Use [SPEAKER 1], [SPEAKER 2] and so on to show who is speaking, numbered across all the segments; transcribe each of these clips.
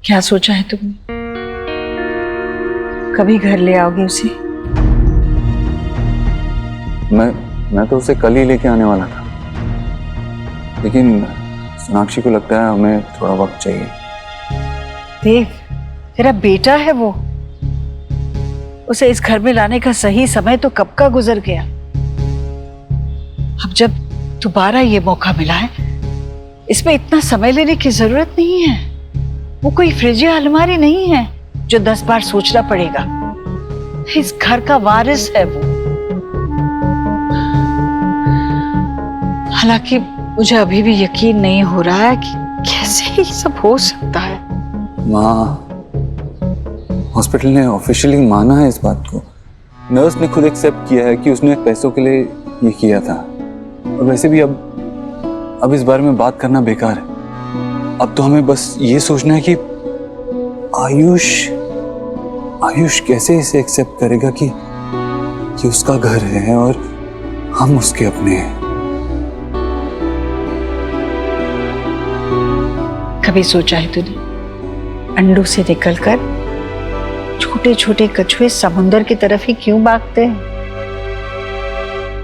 [SPEAKER 1] क्या सोचा है तुमने? कभी घर ले आओगे उसे?
[SPEAKER 2] मैं तो उसे कल ही लेके आने वाला था, लेकिन सोनाक्षी को लगता है हमें थोड़ा वक्त चाहिए।
[SPEAKER 1] देव, तेरा बेटा है वो, उसे इस घर में लाने का सही समय तो कब का गुजर गया। अब जब दोबारा ये मौका मिला है, इसमें इतना समय लेने की जरूरत नहीं है। वो कोई फ्रिज या अलमारी नहीं है जो 10 बार सोचना पड़ेगा। इस घर का वारिस है वो। हालांकि मुझे अभी भी यकीन नहीं हो रहा है कि कैसे ये सब हो सकता है।
[SPEAKER 2] माँ, हॉस्पिटल ने ऑफिशियली माना है इस बात को। नर्स ने खुद एक्सेप्ट किया है कि उसने पैसों के लिए ये किया था। और वैसे भी अब इस बारे में बात करना बेकार है। अब तो हमें बस ये सोचना है कि आयुष कैसे इसे एक्सेप्ट करेगा कि उसका घर है और हम उसके अपने हैं।
[SPEAKER 1] कभी सोचा है तूने, अंडों से निकलकर छोटे छोटे कछुए समुंदर की तरफ ही क्यों भागते हैं?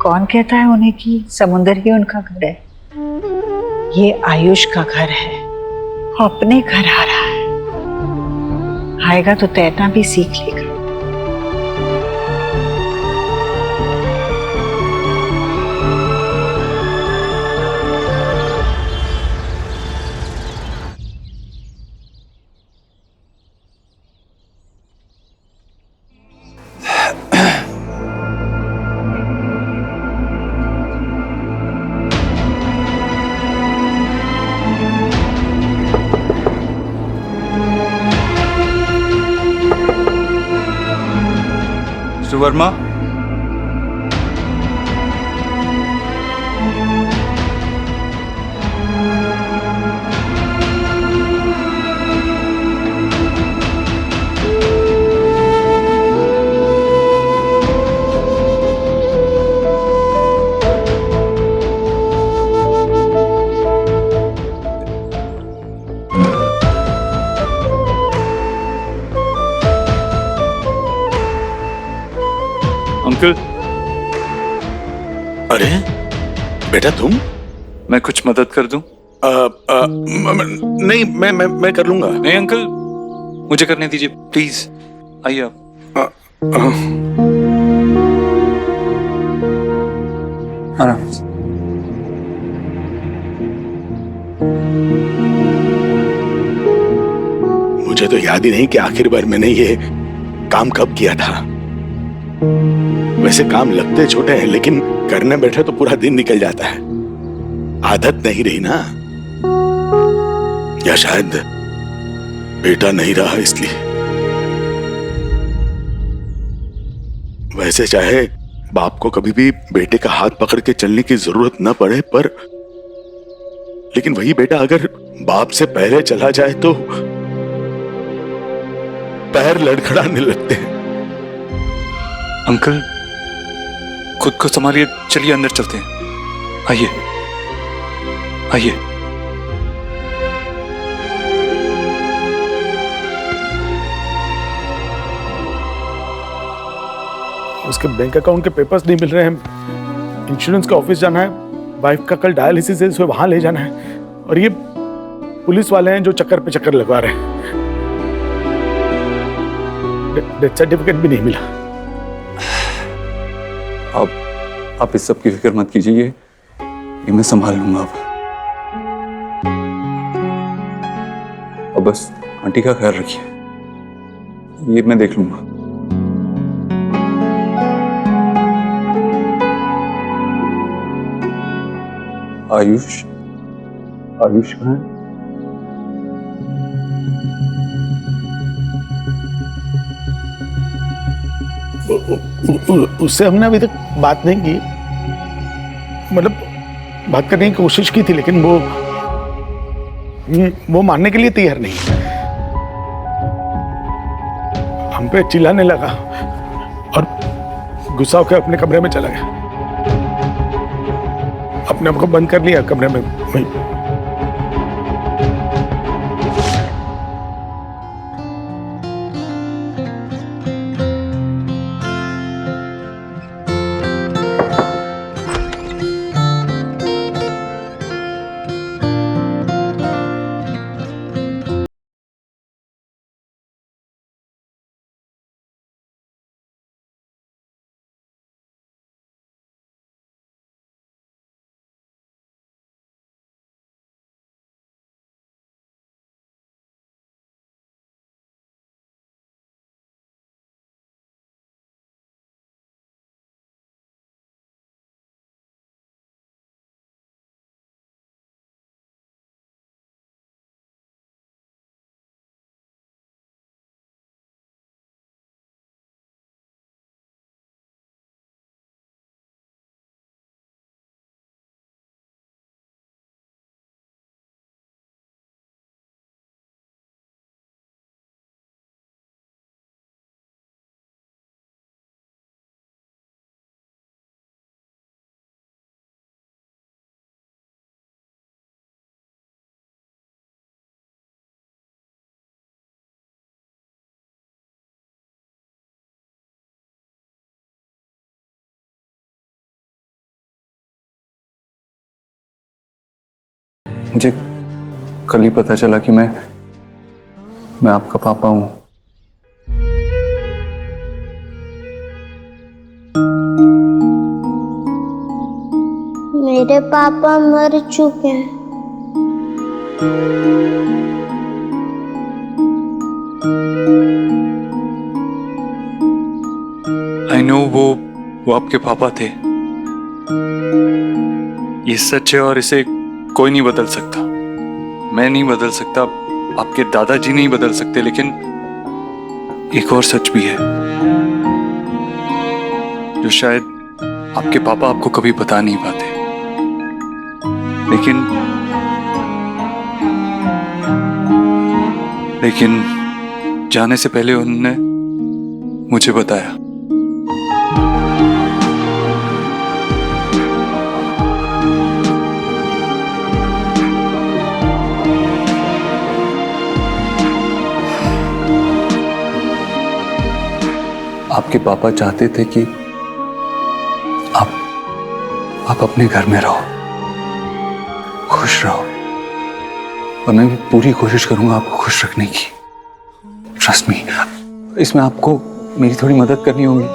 [SPEAKER 1] कौन कहता है उन्हें कि समुंदर ही उनका घर है? ये आयुष का घर है, वो अपने घर आ रहा है। आएगा तो तैरना भी सीख लेगा।
[SPEAKER 2] Mister Verma, uncle.
[SPEAKER 3] अरे बेटा तुम?
[SPEAKER 2] मैं कुछ मदद कर दूं?
[SPEAKER 3] नहीं, मैं कर लूंगा।
[SPEAKER 2] नहीं अंकल, मुझे करने दीजिए प्लीज। आइए आप। आराम से।
[SPEAKER 3] मुझे तो याद ही नहीं कि आखिर बार मैंने ये काम कब किया था। वैसे काम लगते छोटे हैं, लेकिन करने बैठे तो पूरा दिन निकल जाता है। आदत नहीं रही ना, या शायद बेटा नहीं रहा इसलिए। वैसे चाहे बाप को कभी भी बेटे का हाथ पकड़ के चलने की जरूरत न पड़े, पर लेकिन वही बेटा अगर बाप से पहले चला जाए तो पैर लड़खड़ाने लगते हैं।
[SPEAKER 2] अंकल, खुद को संभालिए, चलिए अंदर चलते हैं। आइए आइए।
[SPEAKER 3] उसके बैंक अकाउंट के पेपर्स नहीं मिल रहे हैं। इंश्योरेंस का ऑफिस जाना है, वाइफ का कल डायलिसिस है, उसे वहां ले जाना है। और ये पुलिस वाले हैं जो चक्कर पे चक्कर लगवा रहे हैं। डेथ सर्टिफिकेट भी नहीं मिला।
[SPEAKER 2] आप इस सब की फिक्र मत कीजिए, ये मैं संभाल लूंगा। अब बस आंटी का ख्याल रखिए, ये मैं देख लूंगा। आयुष कहाँ है?
[SPEAKER 3] उससे हमने अभी तक बात नहीं की। मतलब बात करने की कोशिश की थी, लेकिन वो मानने के लिए तैयार नहीं। हम पे चिल्लाने लगा और गुस्सा होकर अपने कमरे में चला गया। अपने आप को बंद कर लिया कमरे में।
[SPEAKER 2] मुझे कल ही पता चला कि मैं आपका पापा हूं।
[SPEAKER 4] मेरे पापा मर चुके हैं।
[SPEAKER 2] आई नो, वो आपके पापा थे। ये सच है और इसे कोई नहीं बदल सकता। मैं नहीं बदल सकता, आपके दादाजी नहीं बदल सकते, लेकिन एक और सच भी है जो शायद आपके पापा आपको कभी बता नहीं पाते, लेकिन जाने से पहले उन्होंने मुझे बताया। आपके पापा चाहते थे कि आप अपने घर में रहो, खुश रहो, और मैं भी पूरी कोशिश करूंगा आपको खुश रखने की। ट्रस्ट मी, इसमें आपको मेरी थोड़ी मदद करनी होगी।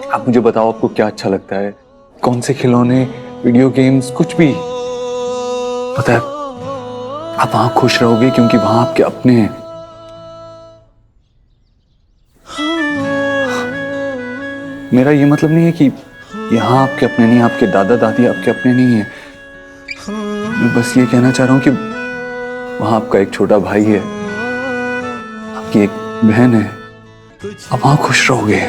[SPEAKER 2] आप मुझे बताओ आपको क्या अच्छा लगता है, कौन से खिलौने, वीडियो गेम्स, कुछ भी। पता है, आप वहां खुश रहोगे क्योंकि वहां आपके अपने हैं। मेरा ये मतलब नहीं है कि यहाँ आपके अपने नहीं, आपके दादा दादी आपके अपने नहीं है। मैं बस ये कहना चाह रहा हूँ कि वहां आपका एक छोटा भाई है, आपकी एक बहन है, आप वहां खुश रहोगे।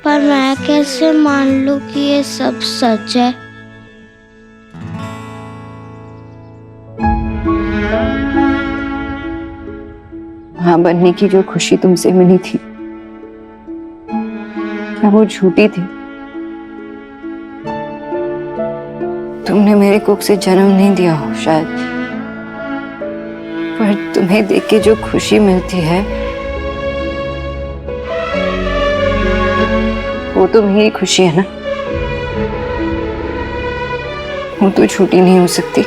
[SPEAKER 4] पर मैं कैसे मान लूं कि ये सब सच है?
[SPEAKER 5] मां बनने की जो खुशी तुमसे मिली थी, क्या वो झूठी थी? तुमने मेरे कोख से जन्म नहीं दिया हो शायद, पर तुम्हें देख के जो खुशी मिलती है वो तो मेरी खुशी है ना, वो तो झूठी नहीं हो सकती।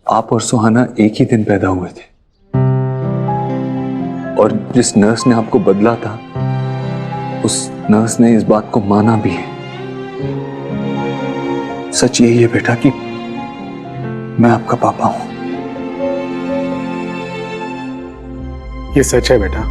[SPEAKER 2] आप और सुहाना एक ही दिन पैदा हुए थे, और जिस नर्स ने आपको बदला था, उस नर्स ने इस बात को माना भी है। सच यही है बेटा कि मैं आपका पापा हूं।
[SPEAKER 3] ये सच है बेटा।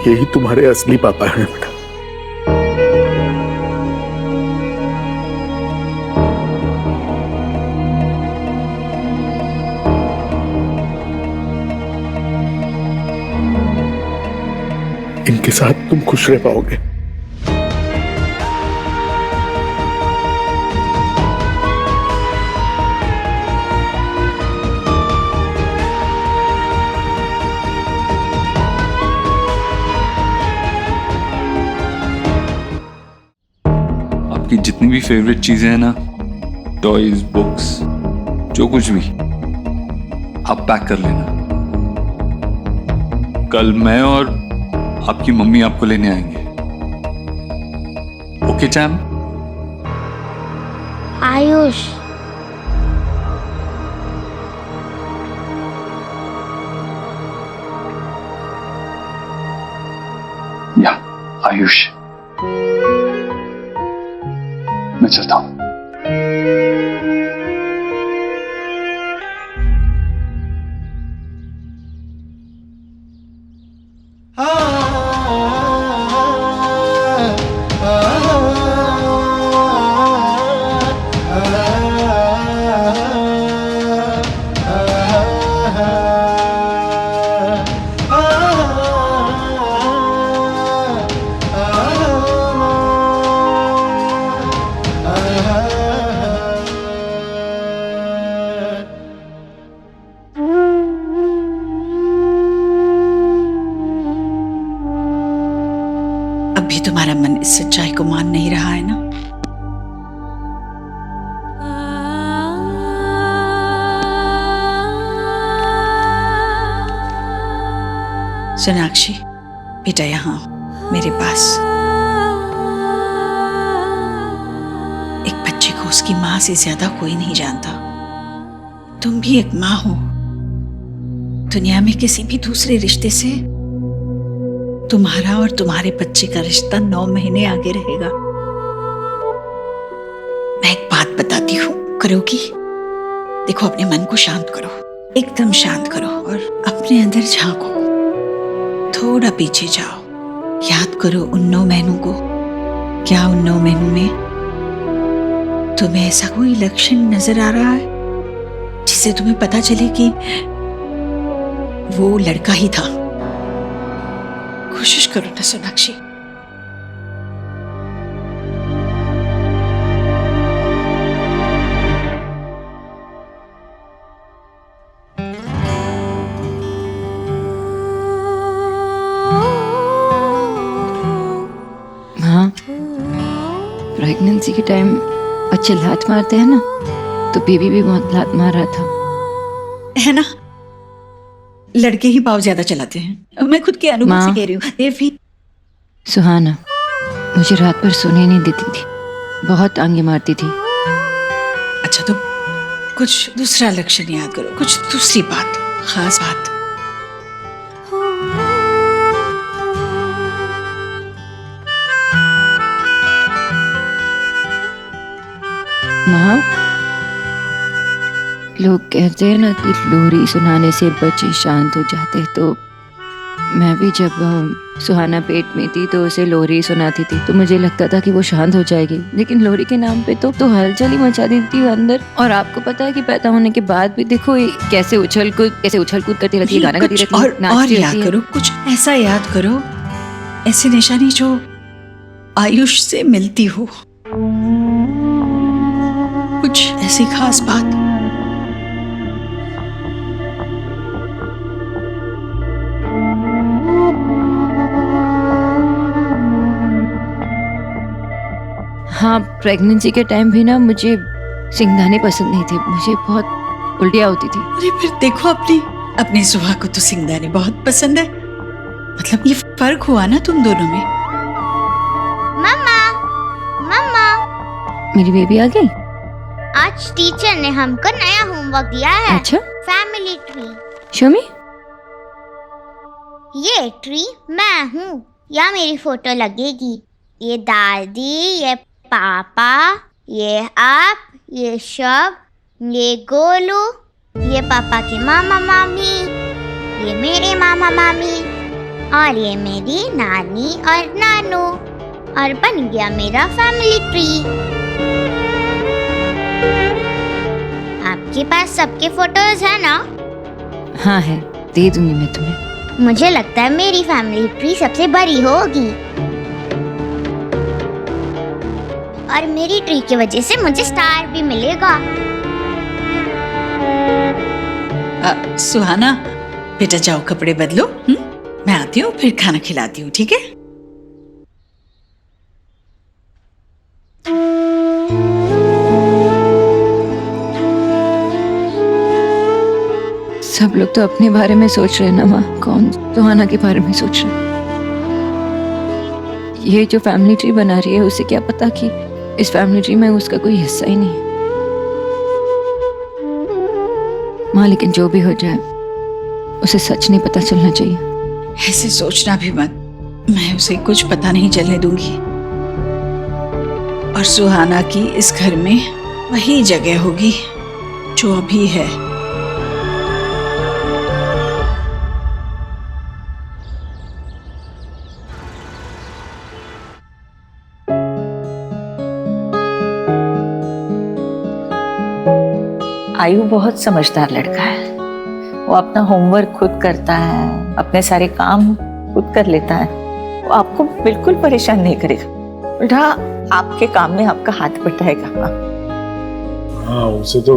[SPEAKER 3] यही तुम्हारे असली पापा हैं बेटा। इनके साथ तुम खुश रह पाओगे।
[SPEAKER 2] आपकी जितनी भी फेवरेट चीजें हैं ना, टॉयज, बुक्स, जो कुछ भी, आप पैक कर लेना। कल मैं और आपकी मम्मी आपको लेने आएंगे। Okay charm?
[SPEAKER 4] आयुष,
[SPEAKER 2] या आयुष, मैं चलता हूं।
[SPEAKER 1] तुम्हारा मन इस सच्चाई को मान नहीं रहा है ना? सोनाक्षी बेटा, यहाँ मेरे पास। एक बच्चे को उसकी माँ से ज्यादा कोई नहीं जानता। तुम भी एक माँ हो। दुनिया में किसी भी दूसरे रिश्ते से तुम्हारा और तुम्हारे बच्चे का रिश्ता 9 महीने आगे रहेगा। मैं एक बात बताती हूँ, करोगी? देखो, अपने मन को शांत करो, एकदम शांत करो और अपने अंदर झांको। थोड़ा पीछे जाओ, याद करो उन 9 महीनों को। क्या उन 9 महीनों में तुम्हें ऐसा कोई लक्षण नजर आ रहा है जिससे तुम्हें पता चले कि वो लड़का ही था? कोशिश करो ना सोनाक्षी।
[SPEAKER 5] प्रेगनेंसी के टाइम बच्चे लात मारते हैं ना, तो बेबी भी बहुत लात मार रहा था,
[SPEAKER 1] है ना? लड़के ही पाव ज्यादा चलाते हैं। मैं खुद के अनुभव से कह रही हूँ। देवी,
[SPEAKER 5] सुहाना मुझे रात भर सोने नहीं देती थी, बहुत आंगे मारती थी।
[SPEAKER 1] अच्छा, तो कुछ दूसरा लक्षण याद करो, कुछ दूसरी बात, खास बात।
[SPEAKER 5] माँ, लोग कहते हैं ना कि लोरी सुनाने से बच्चे शांत हो जाते हैं, तो मैं भी जब सुहाना पेट में थी तो उसे लोरी सुनाती थी, तो मुझे लगता था कि वो शांत हो जाएगी। लेकिन लोरी के नाम पे तो हलचल ही मचा देती थी अंदर। और आपको पता है कि पैदा होने के बाद भी देखो ये कैसे उछल कूद करती रहती है, गाना गाती रहती है,
[SPEAKER 1] और याद करो, कुछ ऐसा याद करो, ऐसी निशानी जो आयुष से मिलती हो, कुछ ऐसी खास बात।
[SPEAKER 5] हाँ, प्रेगनेंसी के टाइम भी ना मुझे सिंगदाने पसंद नहीं थे, मुझे बहुत उल्टियाँ होती थी।
[SPEAKER 1] अरे फिर देखो, अपनी सुहा को तो सिंगदाने बहुत पसंद है। मतलब ये फर्क हुआ ना तुम दोनों में।
[SPEAKER 4] मम्मा, मम्मा,
[SPEAKER 5] मेरी बेबी आ गई।
[SPEAKER 4] आज टीचर ने हमको नया होमवर्क दिया है।
[SPEAKER 5] अच्छा,
[SPEAKER 4] फैमिली ट्री।
[SPEAKER 5] शो मी।
[SPEAKER 4] ये ट्री मैं हूँ, यहाँ मेरी फोटो लगेगी। ये दादी, ये पापा, ये आप, ये शब, ये गोलू, ये पापा के मामा मामी, ये मेरे मामा मामी, और ये मेरी नानी और नानू। और बन गया मेरा फैमिली ट्री। आपके पास सबके फोटोज है ना?
[SPEAKER 5] हाँ है, दे दूंगी मैं तुम्हें।
[SPEAKER 4] मुझे लगता है मेरी फैमिली ट्री सबसे बड़ी होगी, और मेरी ट्री की वजह से मुझे स्टार भी मिलेगा।
[SPEAKER 1] सुहाना बेटा, जाओ कपड़े बदलो। मैं आती हूँ, फिर खाना खिलाती हूँ, ठीक है?
[SPEAKER 5] सब लोग तो अपने बारे में सोच रहे हैं ना माँ, कौन सुहाना के बारे में सोच रहे हैं। ये जो फैमिली ट्री बना रही है, उसे क्या पता कि इस फैमिली ट्री में उसका कोई हिस्सा ही नहीं है। माँ, लेकिन जो भी हो जाए उसे सच नहीं पता चलना चाहिए।
[SPEAKER 1] ऐसे सोचना भी मत, मैं उसे कुछ पता नहीं चलने दूंगी। और सुहाना की इस घर में वही जगह होगी जो अभी है।
[SPEAKER 6] आयु बहुत समझदार लड़का है। वो अपना होमवर्क खुद करता है, अपने सारे काम खुद कर लेता है। वो आपको बिल्कुल परेशान नहीं करेगा, उल्टा आपके काम में आपका हाथ बटाएगा।
[SPEAKER 7] हाँ, उसे तो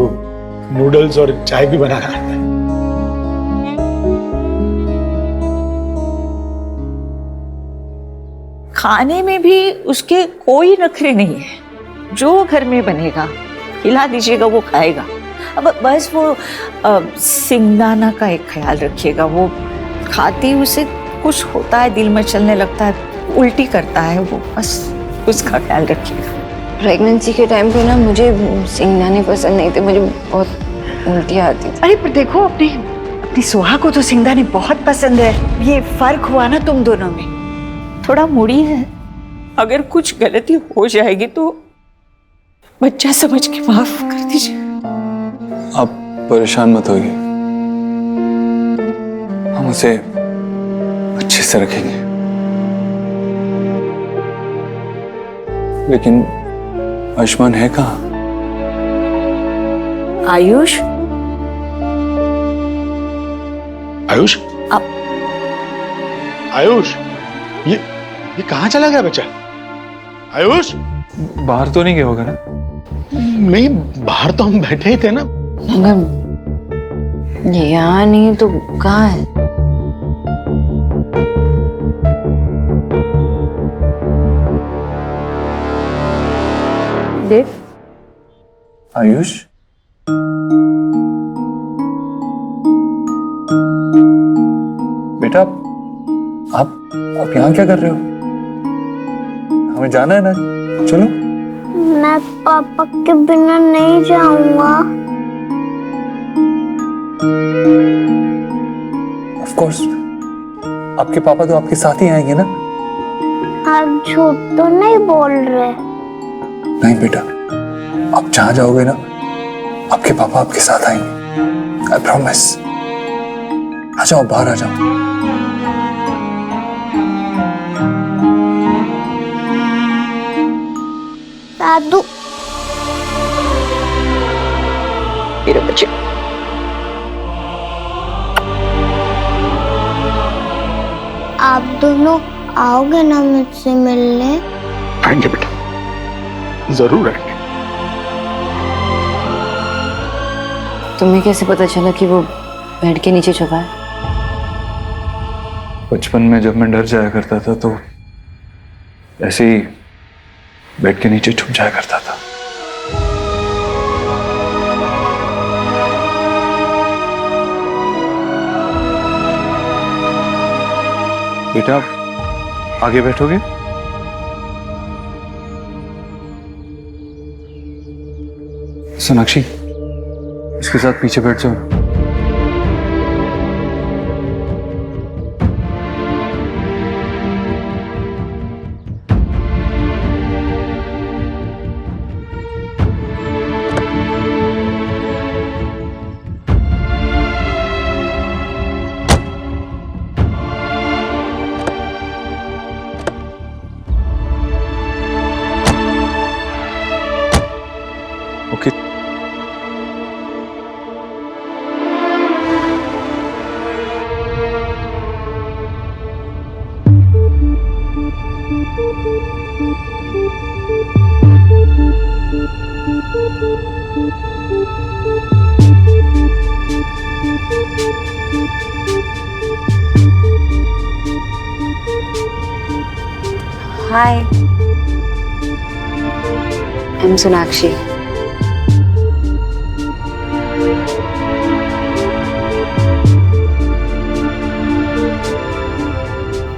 [SPEAKER 7] नूडल्स और चाय भी बनाना आता है।
[SPEAKER 6] खाने में भी उसके कोई नखरे नहीं है। जो घर में बनेगा खिला दीजिएगा, वो खाएगा। अब बस वो सिंगदाना का एक ख्याल रखिएगा, वो खाती उसे कुछ होता है, दिल में चलने लगता है, उल्टी करता है, वो बस उसका ख्याल रखिएगा।
[SPEAKER 5] प्रेगनेंसी के टाइम पे ना मुझे सिंगदाने पसंद नहीं थे, मुझे बहुत उल्टी आती थी।
[SPEAKER 1] अरे पर देखो, अपनी सुहा को तो सिंगदाने बहुत पसंद है। ये फर्क हुआ ना तुम दोनों में।
[SPEAKER 6] थोड़ा मुड़ी है, अगर कुछ गलती हो जाएगी तो बच्चा समझ के माफ कर दीजिए।
[SPEAKER 2] आप परेशान मत होइए, हम उसे अच्छे से रखेंगे। लेकिन आयुष्मान है कहाँ?
[SPEAKER 6] आयुष,
[SPEAKER 3] आयुष, आयुष, ये कहाँ चला गया बच्चा? आयुष,
[SPEAKER 2] बाहर तो नहीं गया होगा ना?
[SPEAKER 3] नहीं, बाहर तो हम बैठे ही थे ना।
[SPEAKER 5] अगर यहाँ नहीं तो कहाँ है? देव,
[SPEAKER 2] आयुष, बेटा आप यहाँ क्या कर रहे हो? हमें जाना है ना, चलो।
[SPEAKER 4] मैं पापा के बिना नहीं जाऊंगा।
[SPEAKER 2] ऑफ कोर्स, आपके पापा तो आपके साथ ही आएंगे ना?
[SPEAKER 4] आप झूठ तो नहीं बोल रहे?
[SPEAKER 2] नहीं बेटा, आप जहां जाओगे ना, आपके पापा आपके साथ आएंगे, आई प्रॉमिस। आ जाओ, बाहर आ जाओ।
[SPEAKER 4] दादू,
[SPEAKER 6] मेरे बच्चे,
[SPEAKER 4] आप दोनों आओगे ना मुझसे मिलने?
[SPEAKER 3] आएंगे बेटा, जरूर आएंगे।
[SPEAKER 5] तुम्हें कैसे पता चला कि वो बेड के नीचे छुपा है?
[SPEAKER 2] बचपन में जब मैं डर जाया करता था तो ऐसे ही बेड के नीचे छुप जाया करता था। बेटा, आगे बैठोगे? सोनाक्षी, इसके साथ पीछे बैठ जाओ। Okay,
[SPEAKER 5] hi, I am Sonakshi.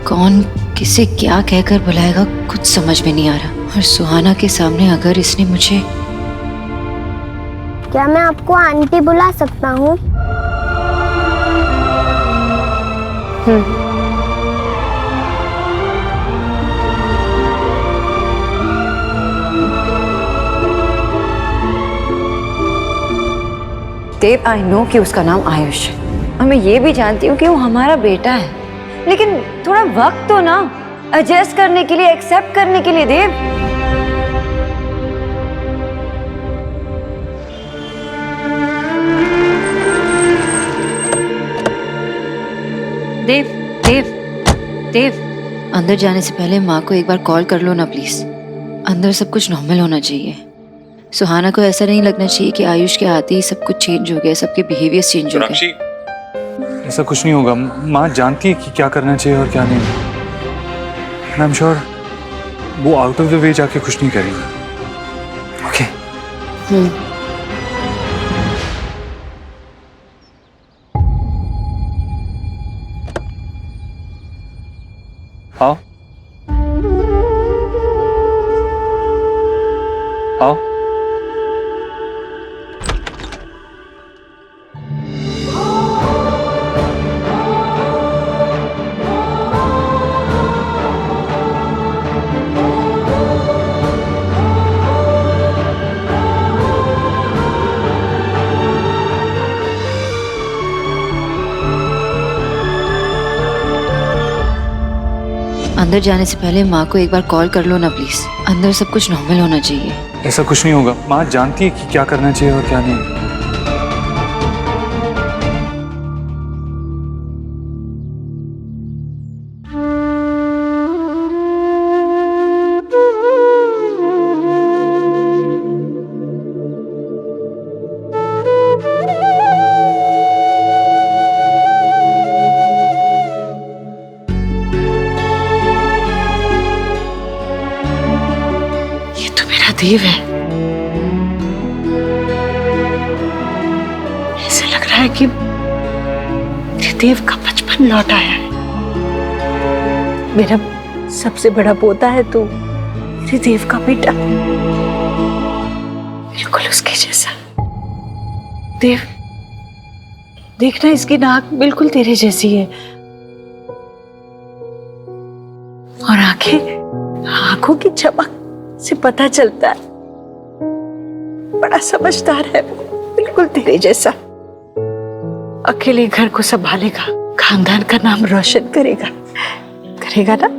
[SPEAKER 5] कौन किसे क्या कहकर बुलाएगा कुछ समझ में नहीं आ रहा। और सुहाना के सामने अगर इसने मुझे...
[SPEAKER 4] क्या मैं आपको आंटी बुला सकता हूँ?
[SPEAKER 5] देव, आई नो कि उसका नाम आयुष है और मैं ये भी जानती हूँ कि वो हमारा बेटा है, लेकिन थोड़ा वक्त तो ना एडजस्ट करने के लिए, एक्सेप्ट करने के लिए। देव, देव, देव, देव, अंदर जाने से पहले माँ को एक बार कॉल कर लो ना प्लीज। अंदर सब कुछ नॉर्मल होना चाहिए। सुहाना को ऐसा नहीं लगना चाहिए कि आयुष के आते ही सब कुछ चेंज हो गया, सबके बिहेवियर चेंज हो गए।
[SPEAKER 2] ऐसा कुछ नहीं होगा। माँ जानती है कि क्या करना चाहिए और क्या नहीं। आई एम श्योर वो आउट ऑफ द वे जाके कुछ नहीं करेगी। ओके आओ आओ।
[SPEAKER 5] अंदर जाने से पहले माँ को एक बार कॉल कर लो ना प्लीज। अंदर सब कुछ नॉर्मल होना चाहिए।
[SPEAKER 2] ऐसा कुछ नहीं होगा, माँ जानती है कि क्या करना चाहिए और क्या नहीं।
[SPEAKER 1] देव है। ऐसे लग रहा है कि देव का बचपन लौट आया है। मेरा सबसे बड़ा पोता है तू, देव का बेटा, बिल्कुल उसके जैसा। देव देखना, इसकी नाक बिल्कुल तेरे जैसी है और आंखों की चमक से पता चलता है बड़ा समझदार है वो, बिल्कुल तेरे जैसा। अकेले घर को संभालेगा, खानदान का नाम रोशन करेगा ना।